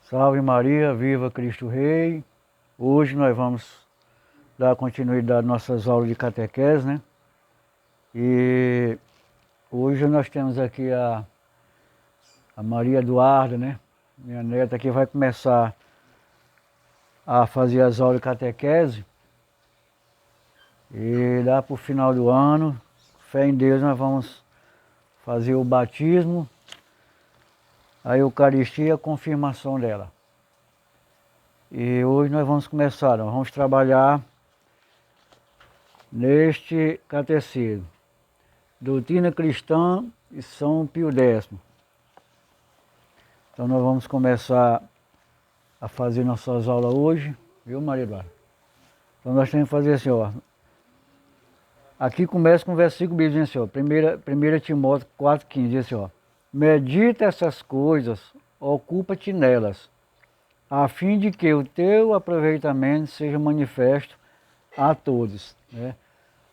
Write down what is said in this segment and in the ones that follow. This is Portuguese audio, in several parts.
Salve Maria, viva Cristo Rei. Hoje nós vamos dar continuidade às nossas aulas de catequese, né? E hoje nós temos aqui a Maria Eduarda, né? Minha neta que vai começar a fazer as aulas de catequese. E lá para o final do ano, fé em Deus, nós vamos fazer o batismo, a Eucaristia e a confirmação dela. E hoje nós vamos começar, nós vamos trabalhar neste catecismo, doutrina cristã e São Pio X. Então nós vamos começar a fazer nossas aulas hoje, viu, Maria Eduarda? Então nós temos que fazer assim, ó. Aqui começa com o versículo bíblico, assim, ó, 1 Timóteo 4,15, diz assim, ó. Medita essas coisas, ocupa-te nelas, a fim de que o teu aproveitamento seja manifesto a todos, né?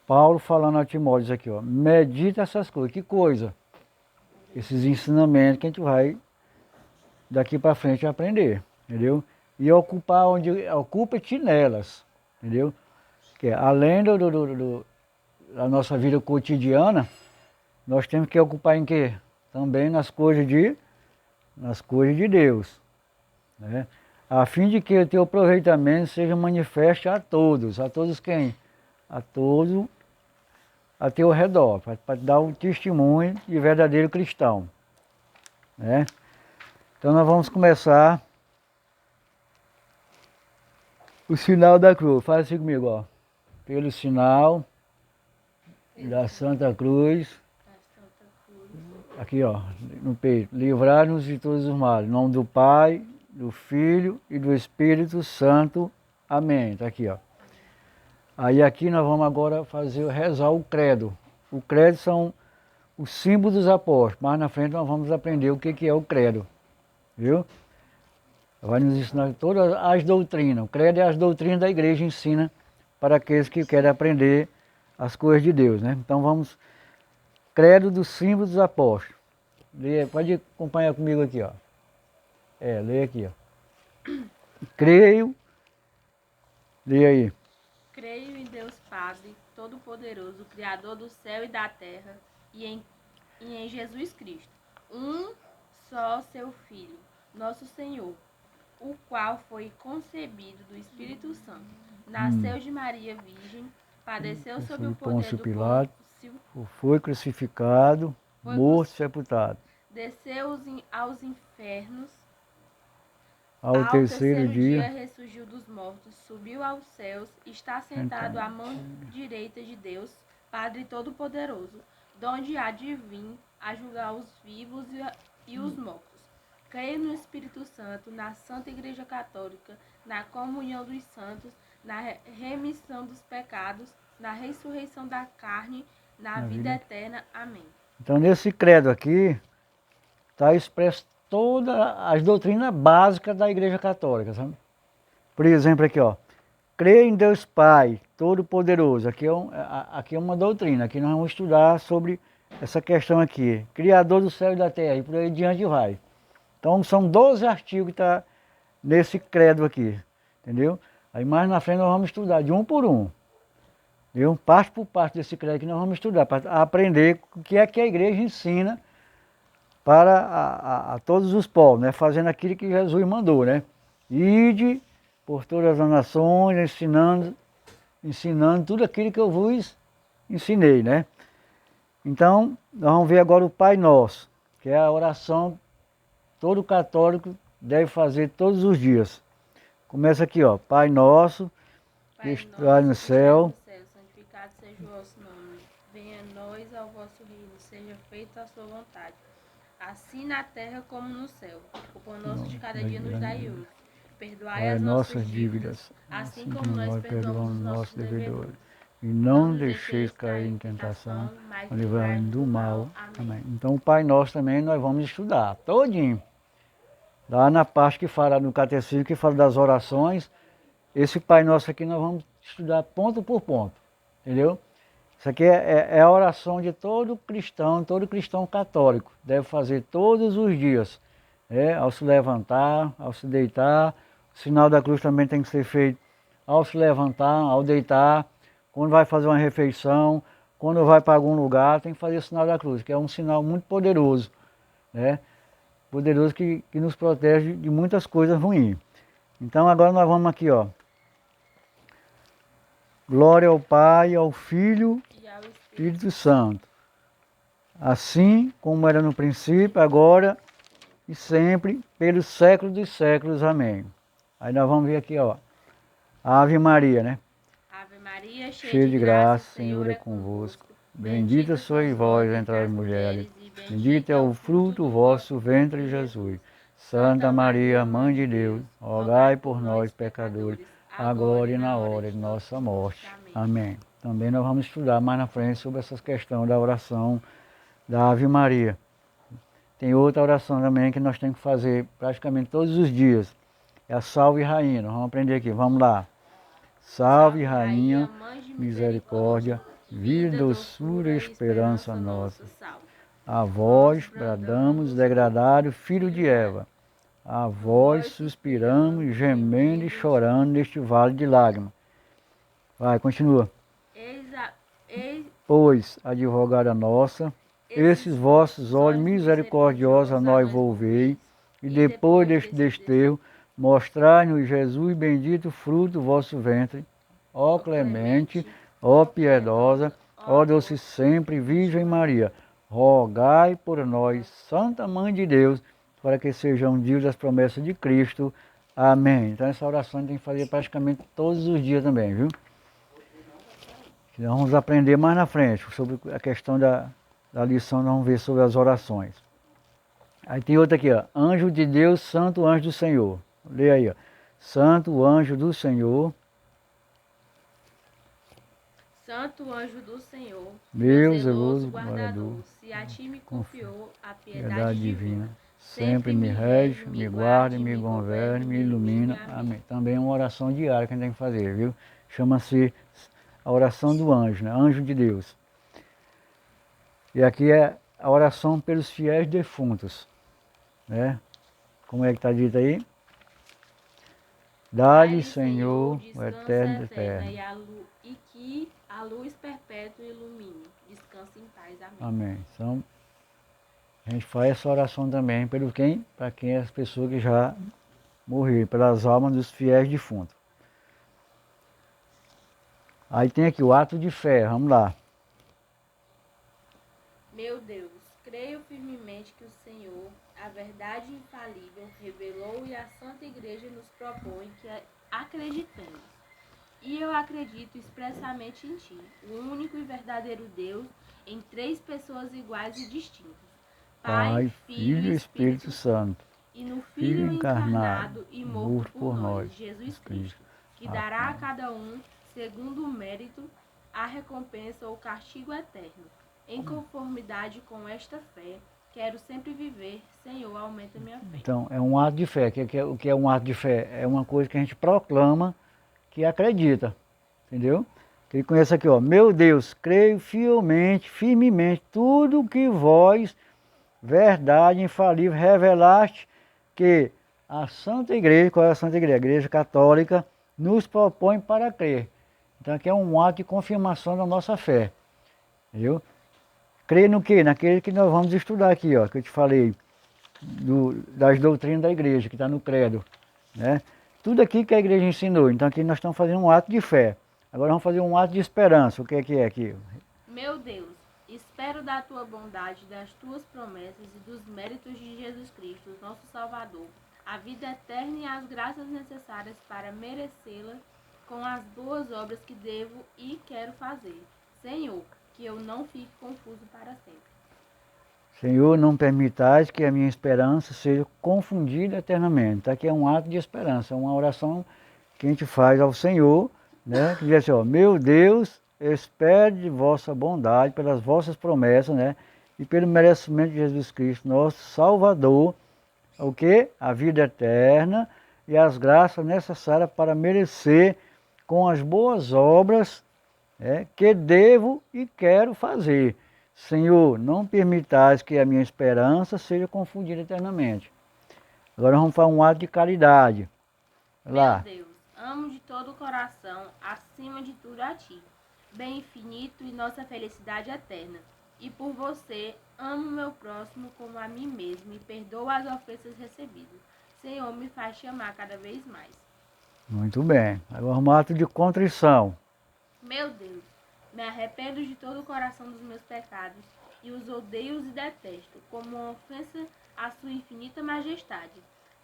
Paulo falando a Timóteo aqui, ó, medita essas coisas. Que coisa? Esses ensinamentos que a gente vai daqui para frente aprender, entendeu? E ocupar onde ocupa-te nelas, entendeu? Que é, além da nossa vida cotidiana, nós temos que ocupar em quê? Também nas coisas de Deus, né? A fim de que o teu aproveitamento seja manifesto a todos quem? A todos a teu redor, para dar um testemunho de verdadeiro cristão, né? Então nós vamos começar o sinal da cruz. Faz assim comigo, ó. Pelo sinal da Santa Cruz, aqui ó, no peito, livrar-nos de todos os males. Em nome do Pai, do Filho e do Espírito Santo. Amém. Tá aqui, ó. Aí aqui nós vamos agora rezar o credo. O credo são os símbolos dos apóstolos. Mais na frente nós vamos aprender o que é o credo. Viu? Vai nos ensinar todas as doutrinas. O credo é as doutrinas da igreja, ensina para aqueles que querem aprender as coisas de Deus, né? Então vamos, credo dos símbolos dos apóstolos. Pode acompanhar comigo aqui, ó. Lê aqui, ó. Creio, lê aí. Creio em Deus Padre, Todo-Poderoso, Criador do céu e da terra, e em Jesus Cristo, um só seu Filho, nosso Senhor, o qual foi concebido do Espírito Santo, nasceu de Maria Virgem, padeceu sob o poder Pôncio do Pilato, Pôncio, foi crucificado, morto e sepultado. desceu aos infernos, Ao terceiro dia, ressurgiu dos mortos, subiu aos céus, está sentado à mão direita de Deus, Padre Todo-Poderoso, donde há de vir a julgar os vivos e os mortos. Creio no Espírito Santo, na Santa Igreja Católica, na comunhão dos santos, na remissão dos pecados, na ressurreição da carne, na vida eterna. Amém. Então nesse credo aqui está expresso todas as doutrinas básicas da Igreja Católica, sabe? Por exemplo aqui, ó, creio em Deus Pai Todo-Poderoso. Aqui é uma doutrina, aqui nós vamos estudar sobre essa questão aqui, Criador do céu e da terra, e por aí diante vai. Então são 12 artigos que estão nesse credo aqui, entendeu? Aí mais na frente nós vamos estudar de um por um, viu? Parte por parte desse credo que nós vamos estudar, para aprender o que a igreja ensina para a todos os povos, né? Fazendo aquilo que Jesus mandou, né? Ide por todas as nações, ensinando tudo aquilo que eu vos ensinei, né? Então, nós vamos ver agora o Pai Nosso, que é a oração que todo católico deve fazer todos os dias. Começa aqui, ó, Pai Nosso, que está no céu, santificado seja o vosso nome. Venha a nós ao vosso reino, seja feita a sua vontade, assim na terra como no céu. O pão nosso de cada dia nos dai hoje. Perdoai as nossas dívidas, assim como nós perdoamos os nossos devedores. E não deixeis cair em tentação, mas livrai-nos do mal. Amém. Então o Pai Nosso também nós vamos estudar, todinho. Lá na parte que fala no catecismo, que fala das orações, esse Pai Nosso aqui nós vamos estudar ponto por ponto, entendeu? Isso aqui é a oração de todo cristão católico. Deve fazer todos os dias. ao se levantar, ao se deitar. O sinal da cruz também tem que ser feito ao se levantar, ao deitar, quando vai fazer uma refeição, quando vai para algum lugar, tem que fazer o sinal da cruz, que é um sinal muito poderoso, né? Poderoso que nos protege de muitas coisas ruins. Então agora nós vamos aqui, ó. Glória ao Pai, ao Filho E ao Espírito Santo. Assim como era no princípio, agora e sempre, pelos séculos dos séculos. Amém. Aí nós vamos ver aqui, ó. Ave Maria, né? Ave Maria, Cheia de graça, o Senhor é convosco. Bendita sois vós entre as mulheres. Bendito é o fruto do vosso ventre, Jesus. Santa Maria, Mãe de Deus, rogai por nós, pecadores, agora e na hora de nossa morte. Amém. Também nós vamos estudar mais na frente sobre essa questão da oração da Ave Maria. Tem outra oração também que nós temos que fazer praticamente todos os dias. É a Salve Rainha. Nós vamos aprender aqui. Vamos lá. Salve Rainha, misericórdia, vida, doçura e esperança nossa. A vós bradamos, degradado filho de Eva. A vós suspiramos, gemendo e chorando neste vale de lágrimas. Vai, continua. Pois, advogada nossa, esses vossos olhos misericordiosos a nós volvei, e depois deste desterro, mostrai-nos Jesus bendito fruto do vosso ventre, ó clemente, ó piedosa, ó doce sempre Virgem Maria, rogai por nós, Santa Mãe de Deus, para que sejam dias das promessas de Cristo. Amém. Então essa oração a gente tem que fazer praticamente todos os dias também, viu? Nós vamos aprender mais na frente sobre a questão da lição, nós vamos ver sobre as orações. Aí tem outra aqui, ó. Anjo de Deus, santo anjo do Senhor. Lê aí, ó. Santo anjo do Senhor. Santo anjo do Senhor, meu zeloso guardador, se a ti me confiou a piedade divina, sempre me rege, me guarda, me governe, me ilumina. Amém. Também é uma oração diária que a gente tem que fazer, viu? Chama-se a oração do anjo, né? Anjo de Deus. E aqui é a oração pelos fiéis defuntos, né? Como é que está dito aí? Dá-lhe, Senhor, o eterno eterno. E que a luz perpétua ilumine. Descanse em paz. Amém. Amém. Então, a gente faz essa oração também pelo quem? Para quem é as pessoas que já morreram, pelas almas dos fiéis defuntos. Aí tem aqui o ato de fé, vamos lá. Meu Deus, creio firmemente que o Senhor, a verdade infalível, revelou e a Santa Igreja nos propõe que acreditemos. E eu acredito expressamente em Ti, o único e verdadeiro Deus, em três pessoas iguais e distintas. Pai, Filho e Espírito Santo. E no Filho encarnado e morto por nós, Jesus Cristo, que dará a cada um, segundo o mérito, a recompensa ou castigo eterno. Em conformidade com esta fé, quero sempre viver, Senhor, aumenta minha fé. Então, é um ato de fé. O que é um ato de fé? É uma coisa que a gente proclama que acredita, entendeu? Que ele conhece aqui, ó. Meu Deus, creio fielmente, firmemente, tudo que vós, verdade infalível, revelaste que a Santa Igreja, qual é a Santa Igreja? A Igreja Católica, nos propõe para crer. Então aqui é um ato de confirmação da nossa fé, entendeu? Crer no quê? Naquele que nós vamos estudar aqui, ó, que eu te falei, das doutrinas da igreja, que está no credo, né? Tudo aqui que a igreja ensinou. Então aqui nós estamos fazendo um ato de fé. Agora vamos fazer um ato de esperança. O que é aqui? Meu Deus, espero da tua bondade, das tuas promessas e dos méritos de Jesus Cristo, nosso Salvador, a vida eterna e as graças necessárias para merecê-la com as boas obras que devo e quero fazer. Senhor, que eu não fique confuso para sempre. Senhor, não permitais que a minha esperança seja confundida eternamente. Então aqui é um ato de esperança, uma oração que a gente faz ao Senhor, né? Que diz assim, ó, meu Deus, espere de vossa bondade, pelas vossas promessas, né? E pelo merecimento de Jesus Cristo, nosso Salvador, o quê? A vida eterna e as graças necessárias para merecer com as boas obras, que devo e quero fazer. Senhor, não permitais que a minha esperança seja confundida eternamente. Agora vamos fazer um ato de caridade. Meu Lá. Deus, amo de todo o coração, acima de tudo a Ti, bem infinito e nossa felicidade eterna. E por você, amo meu próximo como a mim mesmo e perdoo as ofensas recebidas. Senhor, me faz te amar cada vez mais. Muito bem. Agora um ato de contrição. Meu Deus, me arrependo de todo o coração dos meus pecados e os odeio e detesto, como uma ofensa à sua infinita majestade,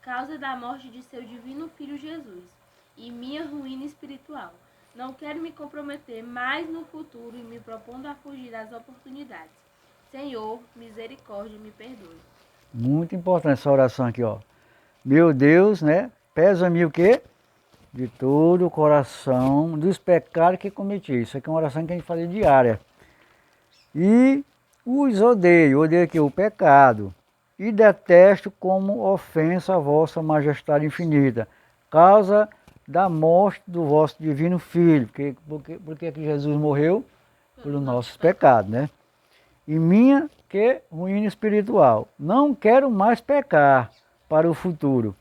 causa da morte de seu divino Filho Jesus, e minha ruína espiritual. Não quero me comprometer mais no futuro e me propondo a fugir das oportunidades. Senhor, misericórdia, me perdoe. Muito importante essa oração aqui, ó. Meu Deus, né? Pesa-me o quê? De todo o coração dos pecados que cometi. Isso aqui é uma oração que a gente faz diária. E os odeio aqui o pecado. E detesto como ofensa a vossa majestade infinita. Causa da morte do vosso divino Filho. Porque que Jesus morreu? Pelos nossos pecados, né? E minha que ruína espiritual. Não quero mais pecar para o futuro.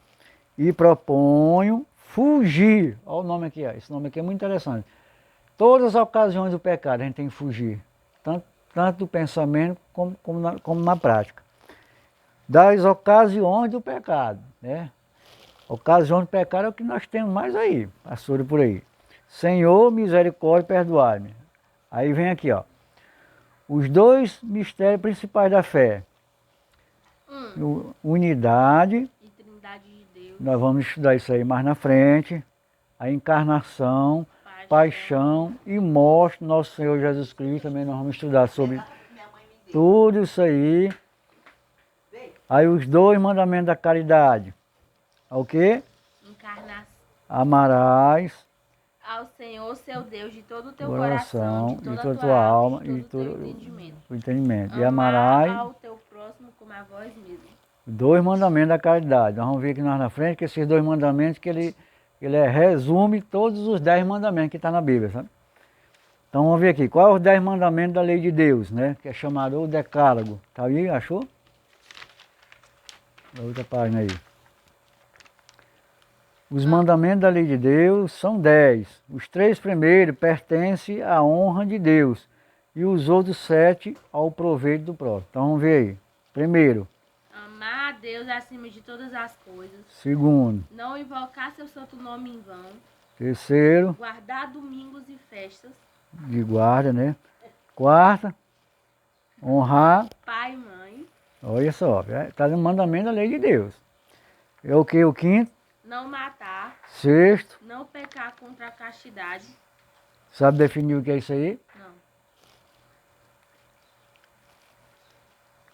E proponho fugir. Olha o nome aqui, ó. Esse nome aqui é muito interessante. Todas as ocasiões do pecado a gente tem que fugir. Tanto do pensamento como na prática. Das ocasiões do pecado, né? Ocasião do pecado é o que nós temos mais aí, passou por aí. Senhor, misericórdia, perdoai-me. Aí vem aqui, ó. Os dois mistérios principais da fé. Unidade, E Trindade de Deus, nós vamos estudar isso aí mais na frente. A encarnação, paixão e morte do nosso Senhor Jesus Cristo. Também nós vamos estudar sobre tudo isso aí. Aí os dois mandamentos da caridade. O quê? encarnação. Amarás Ao Senhor, seu Deus, de todo o teu coração, coração, de toda a tua alma e de todo o teu entendimento. o entendimento. E Amar amarás ao teu próximo como a vós mesmo. dois mandamentos da caridade. Nós vamos ver aqui nós na frente que esses dois mandamentos que ele resume todos os 10 mandamentos que estão na Bíblia, sabe? Então vamos ver aqui, qual é os 10 mandamentos da lei de Deus, né? Que é chamado o decálogo. Tá aí, achou? Na outra página aí. Os mandamentos da lei de Deus são 10. Os 3 primeiros pertencem à honra de Deus e os outros 7 ao proveito do próximo. Então vamos ver aí. Primeiro. Amar a Deus acima de todas as coisas. Segundo. Não invocar seu santo nome em vão. Terceiro. Guardar domingos e festas. De guarda, né? Quarta. Honrar. Pai e mãe. Olha só, está no mandamento da lei de Deus. É o que? O quinto? Não matar. Sexto. Não pecar contra a castidade. Sabe definir o que é isso aí? Não.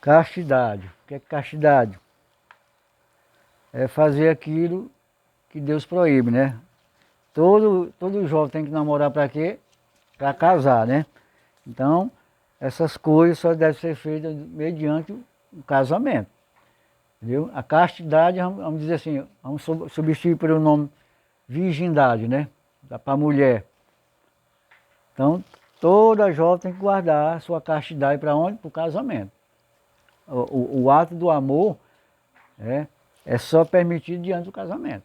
Castidade. O que é castidade? É fazer aquilo que Deus proíbe, né? Todo jovem tem que namorar para quê? Para casar, né? Então, essas coisas só devem ser feitas mediante o casamento. Entendeu? A castidade, vamos dizer assim, vamos substituir pelo nome virgindade, né? Para a mulher. Então, toda jovem tem que guardar a sua castidade para onde? Para o casamento. O ato do amor é só permitido diante do casamento.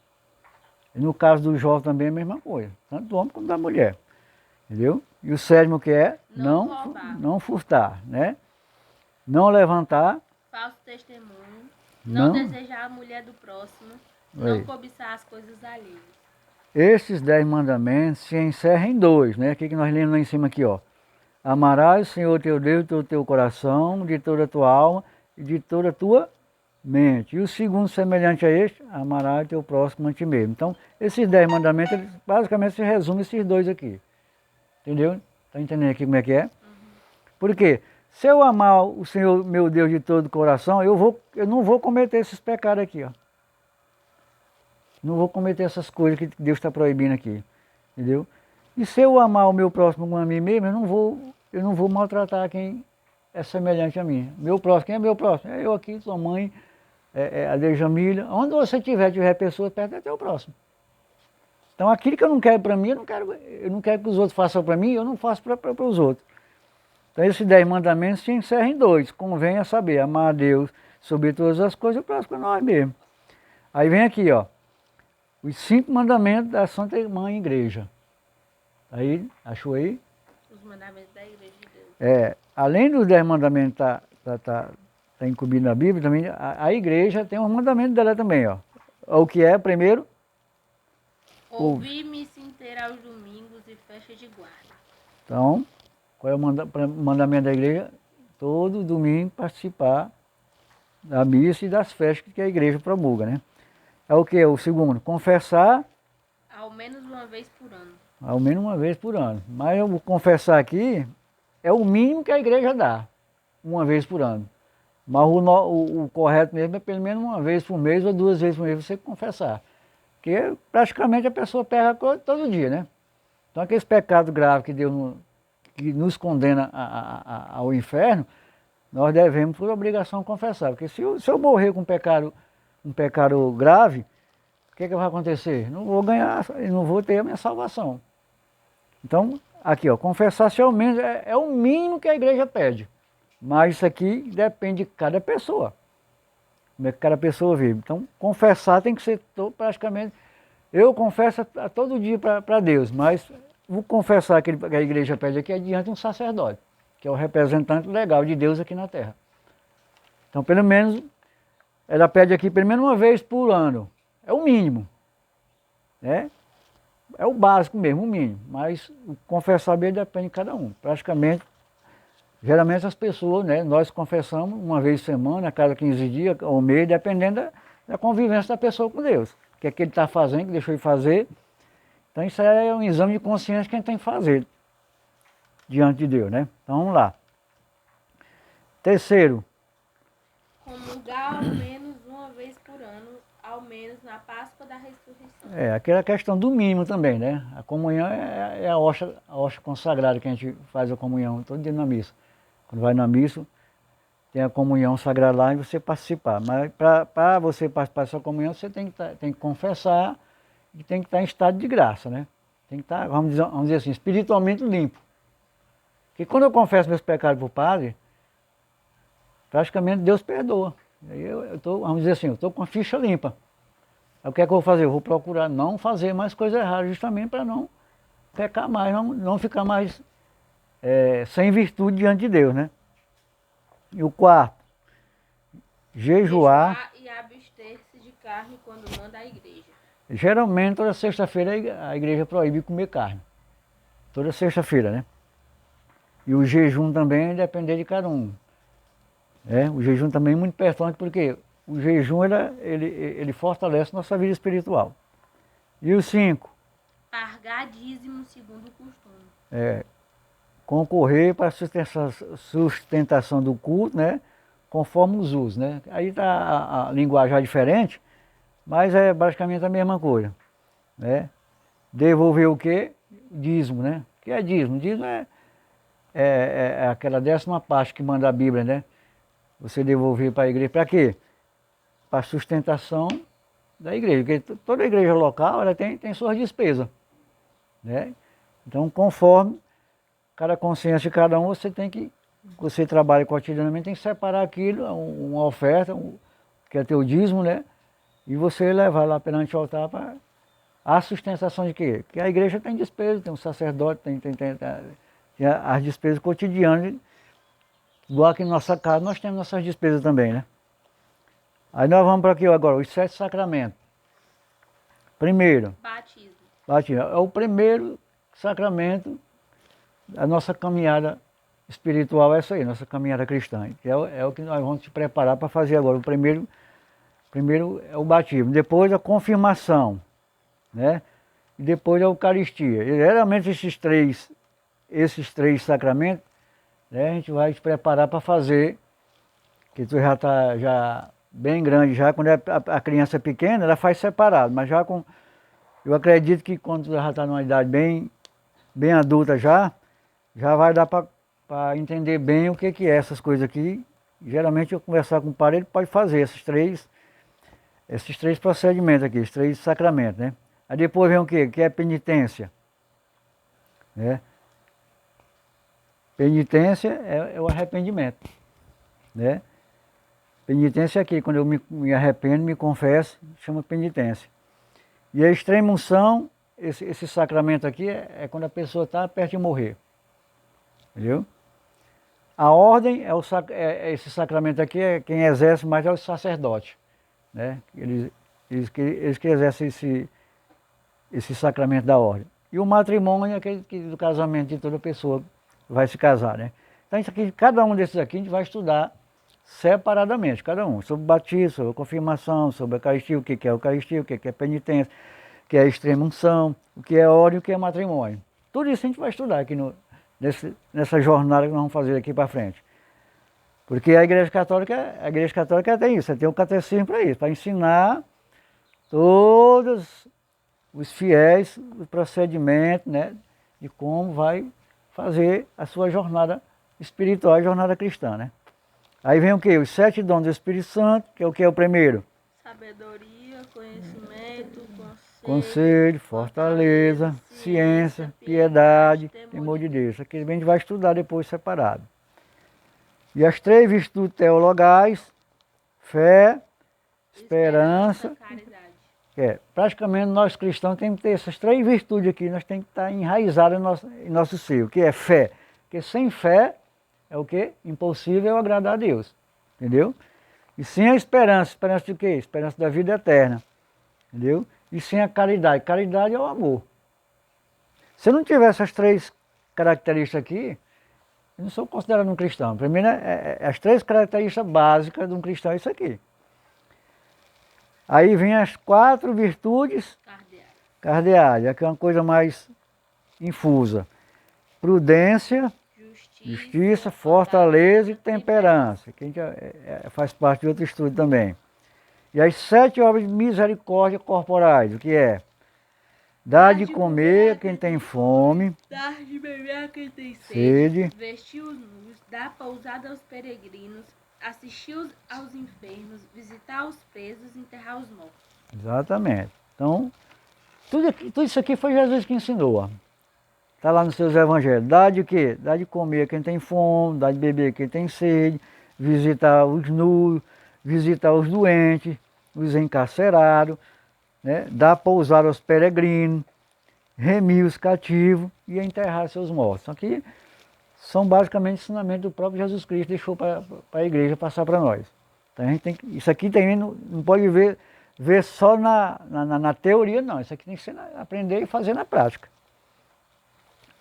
E no caso do jovem também é a mesma coisa, tanto do homem como da mulher. Entendeu? E o sétimo que é? Não furtar, né? Não levantar. Falso testemunho. Não desejar a mulher do próximo. Não cobiçar as coisas alheias. Esses 10 mandamentos se encerram em 2, né? Aqui que nós lemos lá em cima aqui, ó. Amarás o Senhor teu Deus de todo o teu coração, de toda a tua alma e de toda a tua mente. E o segundo, semelhante a este, amarás o teu próximo a ti mesmo. Então, esses 10 mandamentos, eles basicamente se resumem esses 2 aqui. Entendeu? Está entendendo aqui como é que é? Por quê? Se eu amar o Senhor, meu Deus, de todo o coração, eu não vou cometer esses pecados aqui, ó. Não vou cometer essas coisas que Deus está proibindo aqui. Entendeu? E se eu amar o meu próximo como a mim mesmo, eu não vou maltratar quem é semelhante a mim. Meu próximo, quem é meu próximo? É eu aqui, sua mãe, a Dejamília. Onde você tiver pessoas perto, é teu próximo. Então aquilo que eu não quero para mim, eu não quero que os outros façam para mim, eu não faço para os outros. Então esses 10 mandamentos se encerram em 2. Convém a saber, amar a Deus sobre todas as coisas e o próximo é nós mesmos. Aí vem aqui, ó, os 5 mandamentos da Santa Mãe Igreja. Aí, achou aí? Os mandamentos da Igreja de Deus. Além dos 10 mandamentos tá incluído na Bíblia, também a igreja tem um mandamento dela também, ó. O que é, primeiro? Ouvir missa inteira aos domingos e festa de guarda. Então, qual é o mandamento da igreja? Todo domingo participar da missa e das festas que a igreja promulga, né? É o que? O segundo, confessar Ao menos uma vez por ano. ao menos uma vez por ano. Mas eu vou confessar aqui, é o mínimo que a igreja dá, uma vez por ano. Mas o correto mesmo é pelo menos uma vez por mês ou 2 vezes por mês você confessar. Porque praticamente a pessoa pega todo dia, né? Então aqueles pecados graves que Deus que nos condena ao inferno, nós devemos por obrigação confessar. Porque se eu morrer com um pecado grave, o que vai acontecer? Não vou ganhar, não vou ter a minha salvação. Então, aqui, ó, confessar-se ao menos é o mínimo que a igreja pede. Mas isso aqui depende de cada pessoa. Como é que cada pessoa vive. Então, confessar tem que ser praticamente... Eu confesso a todo dia para Deus, mas vou confessar que a igreja pede aqui diante de um sacerdote, que é o representante legal de Deus aqui na terra. Então, pelo menos, ela pede aqui pelo menos uma vez por ano. É o mínimo, né? É o básico mesmo, o mínimo. Mas o confessar mesmo depende de cada um. Praticamente, geralmente as pessoas, né? Nós confessamos uma vez por semana, a cada 15 dias, ou mês, dependendo da convivência da pessoa com Deus. O que é que ele está fazendo, que deixou de fazer. Então isso aí é um exame de consciência que a gente tem que fazer diante de Deus, né? Então vamos lá. Terceiro. Comungar ao menos uma vez por ano, ao menos na Páscoa da Ressurreição. Aquela questão do mínimo também, né? A comunhão é a hóstia consagrada que a gente faz a comunhão todo dia na missa. Quando vai na missa, tem a comunhão sagrada lá e você participar. Mas para você participar dessa comunhão, você tem que confessar e tem que estar em estado de graça, né? Tem que estar, vamos dizer assim, espiritualmente limpo. Porque quando eu confesso meus pecados para o padre, praticamente Deus perdoa. Aí eu tô, vamos dizer assim, eu estou com a ficha limpa. Aí o que é que eu vou fazer? Eu vou procurar não fazer mais coisas erradas, justamente para não pecar mais, não ficar mais sem virtude diante de Deus, né? E o quarto, jejuar. E abster-se de carne quando manda a igreja. Geralmente, toda sexta-feira a igreja proíbe comer carne. Toda sexta-feira, né? E o jejum também depende de cada um. O jejum também é muito importante porque o jejum ele fortalece nossa vida espiritual. E o 5, pagar dízimo segundo o costume. Concorrer para a sustentação do culto, né? Conforme os usos, né? Aí está a linguagem diferente, mas é basicamente a mesma coisa, né? Devolver o quê? Dízimo, né? O que é dízimo? Dízimo é aquela 10ª parte que manda a Bíblia, né? Você devolver para a igreja, para quê? Para a sustentação da igreja, porque toda igreja local ela tem suas despesas, né? Então, conforme cada consciência de cada um, você trabalha cotidianamente, tem que separar aquilo, uma oferta, que é teu dízimo, né? E você levar lá perante o altar para a sustentação de quê? Porque a igreja tem despesas, tem um sacerdote, tem as despesas cotidianas, igual aqui na nossa casa, nós temos nossas despesas também, né? Aí nós vamos para aqui agora, os 7 sacramentos. Primeiro, batismo. É o primeiro sacramento da nossa caminhada espiritual, é essa aí, nossa caminhada cristã. Que é o que nós vamos te preparar para fazer agora. O primeiro é o batismo, depois a confirmação, né? E depois a Eucaristia. E, geralmente esses três sacramentos, né, a gente vai te preparar para fazer, que tu já está bem grande, já quando a criança é pequena, ela faz separado, mas eu acredito que quando tu já está numa idade bem adulta já vai dar para entender bem o que é essas coisas aqui. Geralmente eu conversar com o padre, ele pode fazer esses três procedimentos aqui, esses 3 sacramentos, né? Aí depois vem o quê? Que é penitência, né? Penitência é o arrependimento, né? Penitência é aqui, quando eu me arrependo, me confesso, chama penitência. E a extrema unção, esse sacramento aqui, é quando a pessoa está perto de morrer. Entendeu? A ordem, esse sacramento aqui, quem exerce mais é o sacerdote. Né? Eles que exercem esse sacramento da ordem. E o matrimônio é aquele do casamento de toda pessoa vai se casar, né? Então isso aqui, cada um desses aqui a gente vai estudar separadamente, cada um, sobre o batismo, sobre a confirmação, sobre a Eucaristia, o que é a Eucaristia, o que é penitência, o que é extrema unção, o que é ordem, o que é matrimônio. Tudo isso a gente vai estudar aqui nessa jornada que nós vamos fazer aqui para frente. Porque a Igreja Católica tem isso, tem um catecismo para isso, para ensinar todos os fiéis o procedimento, né, de como vai fazer a sua jornada espiritual, a jornada cristã, né. Aí vem o quê? Os 7 dons do Espírito Santo, que é o que é o primeiro? Sabedoria, conhecimento, Conselho, fortaleza, ciência, piedade, temor de Deus. Isso aqui a gente vai estudar depois separado. E as 3 virtudes teologais, fé, esperança, caridade. Praticamente nós cristãos temos que ter essas 3 virtudes aqui, nós temos que estar enraizados em nosso ser, o que é fé. Porque sem fé é o quê? Impossível agradar a Deus, entendeu? E sem a esperança de quê? Esperança da vida eterna, entendeu? E sem a caridade é o amor. Se eu não tiver essas 3 características aqui, eu não sou considerado um cristão. Primeiro, as 3 características básicas de um cristão é isso aqui. Aí vem as 4 virtudes cardeais, que é uma coisa mais infusa. Prudência, justiça, fortaleza e temperança, que a gente faz parte de outro estudo também. E as 7 obras de misericórdia corporais, o que é? Dar de comer a quem tem fome, dar de beber a quem tem sede, vestir os nus, dar pousada aos peregrinos, assistir aos enfermos, visitar os presos, enterrar os mortos. Exatamente. Então, tudo isso aqui foi Jesus que ensinou. Está lá nos seus evangelhos. Dá de quê? Dá de comer a quem tem fome, dá de beber a quem tem sede, visitar os nus, visitar os doentes, os encarcerados, né? Dar pousar aos peregrinos, remir os cativos e enterrar seus mortos. Isso aqui são basicamente ensinamentos do próprio Jesus Cristo, deixou para a igreja passar para nós. Então a gente tem que, isso aqui também não pode ver só na teoria, não. Isso aqui tem que ser aprender e fazer na prática.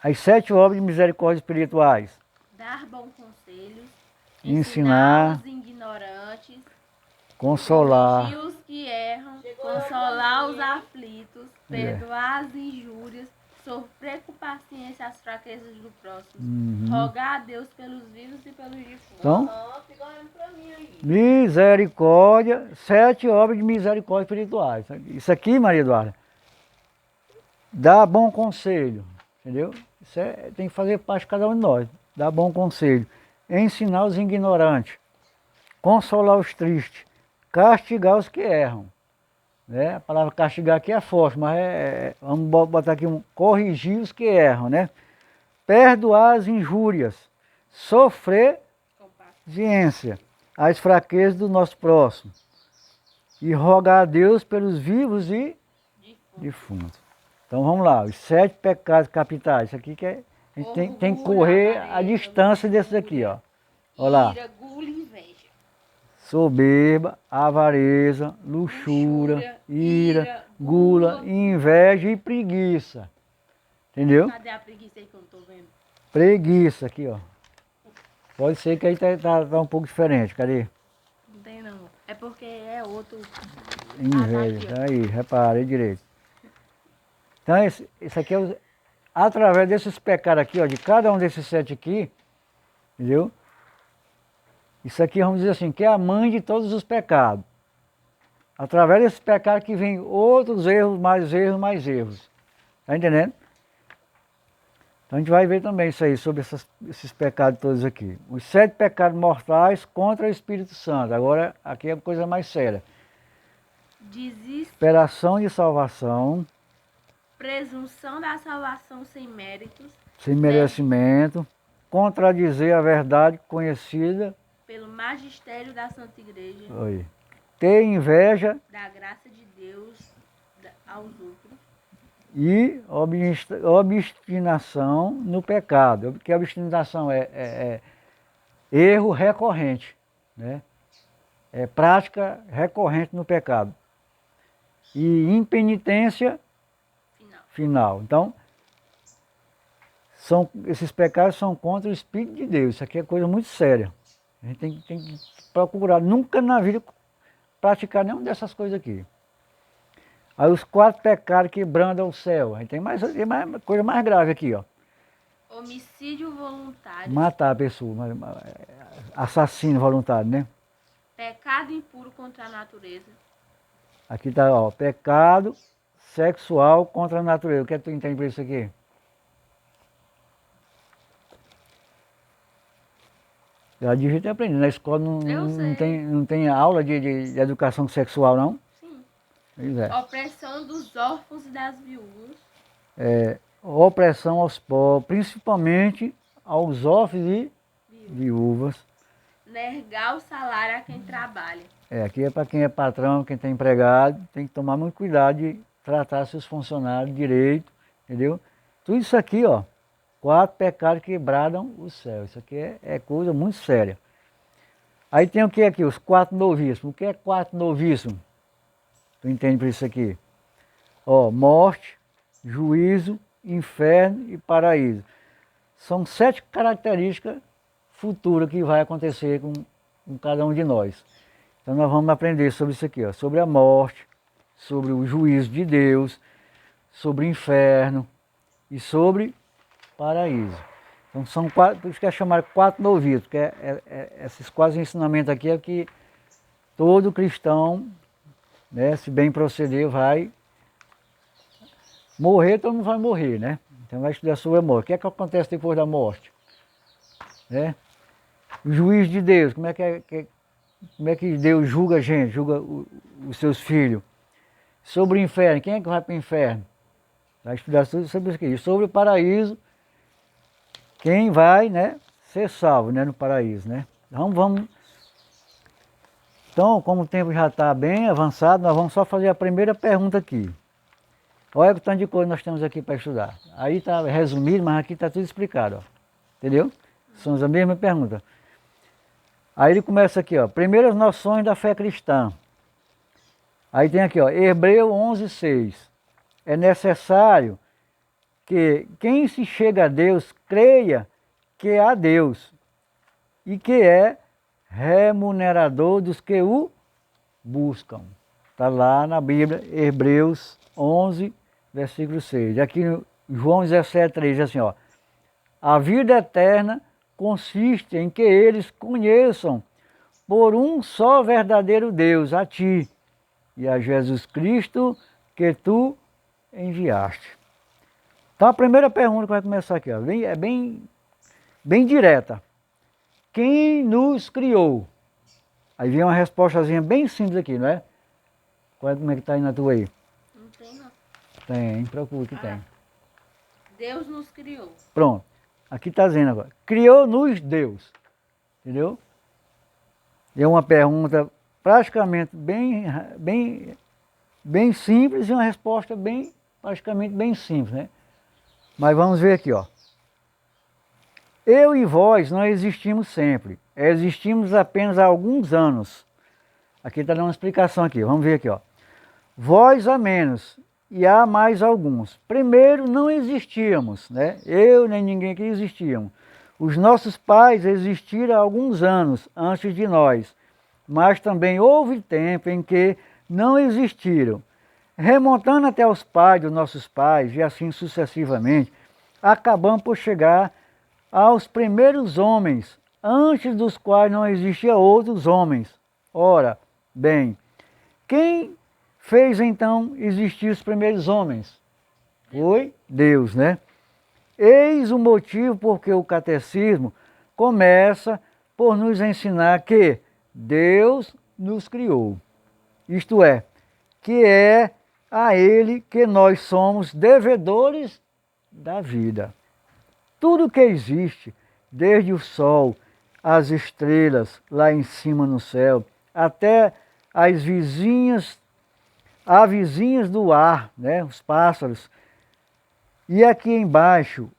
As 7 obras de misericórdia espirituais. Dar bons conselhos, ensinar os ignorantes, consolar, corrigir os que erram, consolar os aflitos, perdoar as injúrias, sofrer com paciência as fraquezas do próximo, rogar a Deus pelos vivos e pelos defuntos. Então, misericórdia, 7 obras de misericórdia espirituais. Isso aqui, Maria Eduarda, dá bom conselho, entendeu? Isso tem que fazer parte de cada um de nós. Dar bom conselho, ensinar os ignorantes, consolar os tristes, castigar os que erram. Né? A palavra castigar aqui é forte, mas vamos botar aqui corrigir os que erram, né? Perdoar as injúrias, sofrer ciência, as fraquezas do nosso próximo e rogar a Deus pelos vivos e defuntos. Então vamos lá, os 7 pecados capitais, isso aqui que a gente tem que correr a distância desses aqui, ó. Olha lá. Ira, gula e inveja. Soberba, avareza, luxúria, ira, gula, inveja e preguiça. Entendeu? Cadê a preguiça aí que eu não tô vendo? Preguiça aqui, ó. Pode ser que aí tá um pouco diferente, cadê? Não tem não. É porque é outro. Inveja, tá aí, reparei direito. Então isso aqui é através desses pecados aqui, ó, de cada um desses 7 aqui, entendeu? Isso aqui, vamos dizer assim, que é a mãe de todos os pecados. Através desses pecados que vem outros erros, mais erros, mais erros. Está entendendo? Então a gente vai ver também isso aí, sobre esses pecados todos aqui. Os 7 pecados mortais contra o Espírito Santo. Agora, aqui é a coisa mais séria. Esperação de salvação. Presunção da salvação sem méritos. Sem merecimento. Contradizer a verdade conhecida pelo magistério da Santa Igreja, Oi. Ter inveja da graça de Deus aos outros, e obstinação no pecado. Porque a obstinação é erro recorrente, né? É prática recorrente no pecado. E impenitência final. Então, esses pecados são contra o Espírito de Deus. Isso aqui é coisa muito séria. A gente tem que procurar nunca na vida praticar nenhuma dessas coisas aqui. Aí os 4 pecados que brandam o céu. Aí tem mais coisa mais grave aqui, ó. homicídio voluntário, Matar a pessoa, assassino voluntário, né? pecado impuro contra a natureza, Aqui tá, ó, pecado sexual contra a natureza. O que é que tu entende por isso aqui? Já devia ter aprendido. Na escola não tem aula de educação sexual, não? sim, Pois é. opressão dos órfãos e das viúvas, Opressão aos pobres, principalmente aos órfãos e viúvas. negar o salário a quem trabalha, Aqui é para quem é patrão, quem tem empregado, tem que tomar muito cuidado de tratar seus funcionários direito, entendeu? Tudo isso aqui, ó, 4 pecados que bradam o céu. Isso aqui é coisa muito séria. Aí tem o que aqui? Os 4 novíssimos. O que é 4 novíssimos? Tu entende por isso aqui? Ó, morte, juízo, inferno e paraíso. São 7 características futuras que vai acontecer com cada um de nós. Então nós vamos aprender sobre isso aqui, ó, sobre a morte, sobre o juízo de Deus, sobre o inferno e sobre paraíso. Então são 4, por isso que é chamado 4 noviços, porque esses 4 ensinamentos aqui é que todo cristão, né, se bem proceder, vai morrer, todo mundo vai morrer, né? Então vai estudar sobre a morte. O que é que acontece depois da morte? Né? O juízo de Deus, como é que Deus julga a gente, julga os seus filhos? Sobre o inferno, quem é que vai para o inferno? Vai estudar tudo sobre isso aqui. E sobre o paraíso, quem vai, né, ser salvo, né, no paraíso, né? Então, como o tempo já está bem avançado, nós vamos só fazer a primeira pergunta aqui. Olha o tanto de coisa nós temos aqui para estudar. Aí está resumido, mas aqui está tudo explicado, ó. Entendeu? São as mesmas perguntas. Aí ele começa aqui, ó, primeiras noções da fé cristã. Aí tem aqui, ó, Hebreu 11:6. É necessário que quem se chega a Deus creia que há Deus e que é remunerador dos que o buscam. Está lá na Bíblia, Hebreus 11, versículo 6. Aqui no João 17:3 diz assim, ó, a vida eterna consiste em que eles conheçam por um só verdadeiro Deus, a ti, e a Jesus Cristo que tu enviaste. Então a primeira pergunta que vai começar aqui, ó, é bem direta. Quem nos criou? Aí vem uma respostazinha bem simples aqui, não é? Como é que está aí na tua aí? não tem não. Tem, procura que tem. Deus nos criou. Pronto. Aqui está dizendo agora. Criou-nos Deus. Entendeu? É uma pergunta praticamente bem simples e uma resposta praticamente bem simples, né? Mas vamos ver aqui, ó. Eu e vós não existimos sempre. Existimos apenas há alguns anos. Aqui está dando uma explicação aqui. Vamos ver aqui, ó. Vós há menos e há mais alguns. Primeiro não existíamos, né? Eu nem ninguém que existíamos. Os nossos pais existiram há alguns anos antes de nós, mas também houve tempo em que não existiram. Remontando até os pais dos nossos pais e assim sucessivamente, acabamos por chegar aos primeiros homens, antes dos quais não existiam outros homens. Ora, bem, quem fez então existir os primeiros homens? Foi Deus, né? Eis o motivo porque o catecismo começa por nos ensinar que Deus nos criou. Isto é, que é a Ele que nós somos devedores da vida. Tudo que existe, desde o sol as estrelas lá em cima no céu, até as vizinhas do ar, né, os pássaros. E aqui embaixo,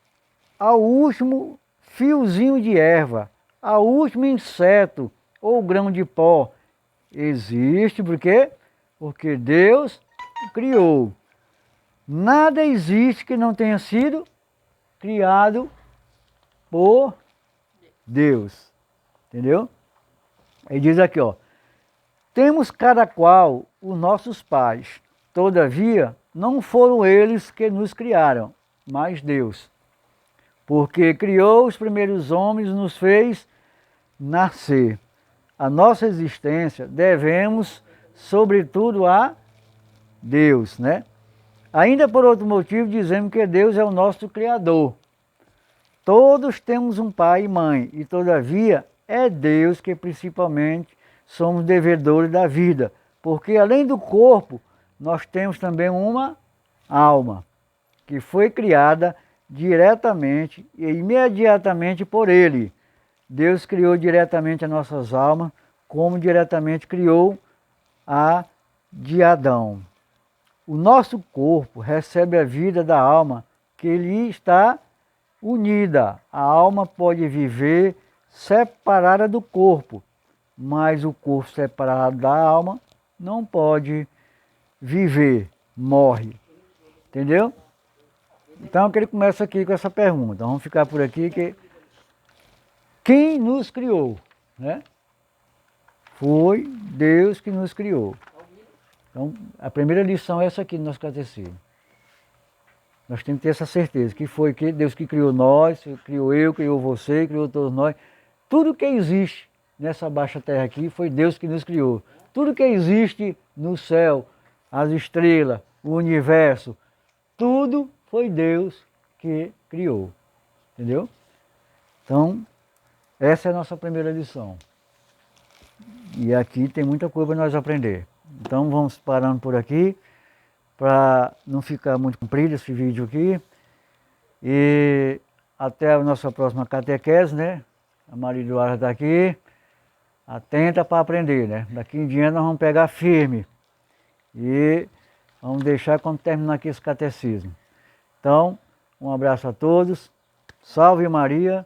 ao último fiozinho de erva, ao último inseto ou grão de pó, existe, por quê? Porque Deus criou. Nada existe que não tenha sido criado por Deus. Entendeu? Ele diz aqui, ó. Temos cada qual os nossos pais. Todavia, não foram eles que nos criaram, mas Deus. Porque criou os primeiros homens e nos fez nascer. A nossa existência devemos, sobretudo, a Deus, né? Ainda por outro motivo, dizemos que Deus é o nosso Criador. Todos temos um pai e mãe, e todavia é Deus que principalmente somos devedores da vida, porque além do corpo, nós temos também uma alma, que foi criada diretamente e imediatamente por Ele. Deus criou diretamente as nossas almas, como diretamente criou a de Adão. O nosso corpo recebe a vida da alma que lhe está unida. A alma pode viver separada do corpo, mas o corpo separado da alma não pode viver, morre. Entendeu? Então ele começa aqui com essa pergunta. Vamos ficar por aqui que quem nos criou, né? Foi Deus que nos criou. Então, a primeira lição é essa aqui no nosso catecismo. Nós temos que ter essa certeza, que foi que Deus que criou nós, criou eu, criou você, criou todos nós. Tudo que existe nessa baixa terra aqui foi Deus que nos criou. Tudo que existe no céu, as estrelas, o universo, tudo foi Deus que criou. Entendeu? Então, essa é a nossa primeira lição. E aqui tem muita coisa para nós aprender. Então vamos parando por aqui, para não ficar muito comprido esse vídeo aqui. E até a nossa próxima catequese, né? A Maria Eduarda está aqui, atenta para aprender, né? Daqui em diante nós vamos pegar firme. E vamos deixar quando terminar aqui esse catecismo. Então, um abraço a todos. Salve Maria!